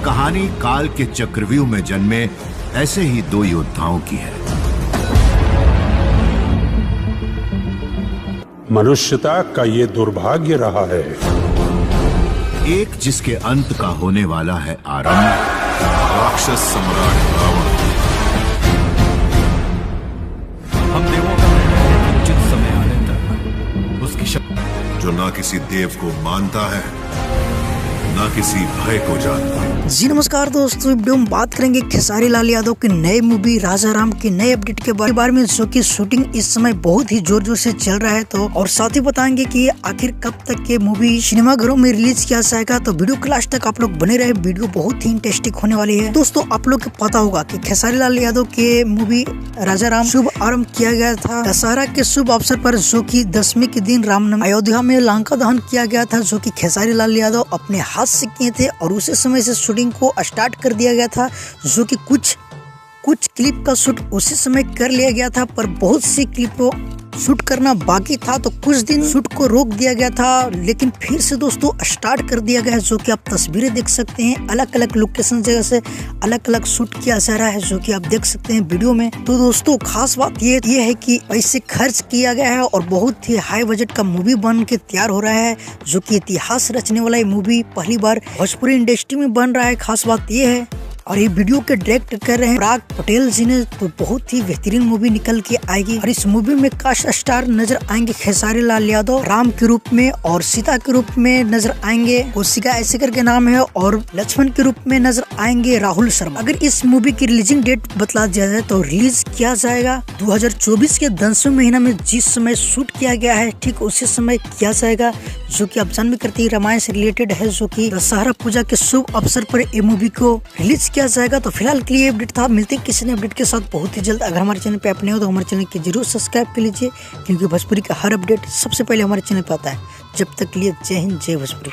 कहानी काल के चक्रव्यूह में जन्मे ऐसे ही दो योद्धाओं की है। मनुष्यता का ये दुर्भाग्य रहा है। एक जिसके अंत का होने वाला है आरंभ, राक्षस सम्राट रावण। हम देवों का उचित समय आने तक उसकी शक्ति जो ना किसी देव को मानता है ना किसी भय को जानता है। जी नमस्कार दोस्तों, वीडियो में बात करेंगे खेसारी लाल यादव की नई मूवी राजा राम की नए अपडेट के बारे में, जो की शूटिंग इस समय बहुत ही जोर जोर से चल रहा है। तो और साथ ही बताएंगे कि आखिर कब तक ये मूवी सिनेमाघरों में रिलीज किया जाएगा। तो वीडियो के लास्ट तक आप लोग बने रहे, वीडियो बहुत ही इंटरेस्टिंग होने वाली है। दोस्तों आप लोग को पता होगा कि खेसारी लाल यादव के मूवी राजा राम शुभ आरम्भ किया गया था दशहरा के शुभ अवसर पर, जो की 10वीं के दिन रामनवमी अयोध्या में लंका दहन किया गया था, जो की खेसारी लाल यादव अपने हाथ से किए थे। और उसी समय से शूटिंग को स्टार्ट कर दिया गया था, जो कि कुछ क्लिप का शूट उसी समय कर लिया गया था, पर बहुत सी क्लिप को शूट करना बाकी था। तो कुछ दिन शूट को रोक दिया गया था, लेकिन फिर से दोस्तों स्टार्ट कर दिया गया है, जो कि आप तस्वीरें देख सकते हैं। अलग अलग लोकेशन जगह से अलग अलग शूट किया जा रहा है, जो कि आप देख सकते हैं वीडियो में। तो दोस्तों खास बात ये है कि पैसे खर्च किया गया है और बहुत ही हाई बजट का मूवी बन के तैयार हो रहा है, जो कि इतिहास रचने वाला ये मूवी पहली बार भोजपुरी इंडस्ट्री में बन रहा है। खास बात ये है, और ये वीडियो के डायरेक्ट कर रहे हैं पराग पटेल जी ने। तो बहुत ही बेहतरीन मूवी निकल के आएगी। और इस मूवी में कास्ट स्टार नजर आएंगे खेसारी लाल यादव राम के रूप में, और सीता के रूप में नजर आएंगे कौशिका ऐसे करके नाम है, और लक्ष्मण के रूप में नजर आएंगे राहुल शर्मा। अगर इस मूवी की रिलीजिंग डेट बतला दिया जाए तो रिलीज किया जाएगा 2024 के 10वें महीना में। जिस समय शूट किया गया है ठीक उसी समय किया जाएगा, जो की आप जान भी करते हैं रामायण से रिलेटेड है, जो की दशहरा पूजा के शुभ अवसर पर ये मूवी को रिलीज किया जाएगा। तो फिलहाल के लिए अपडेट था, मिलते हैं किसी ने अपडेट के साथ बहुत ही जल्द। अगर हमारे चैनल पे आप नए हो तो हमारे चैनल को जरूर सब्सक्राइब कर लीजिए, क्योंकि भोजपुरी का हर अपडेट सबसे पहले हमारे चैनल पे आता है। जब तक के लिए जय हिंद, जय भोजपुरी।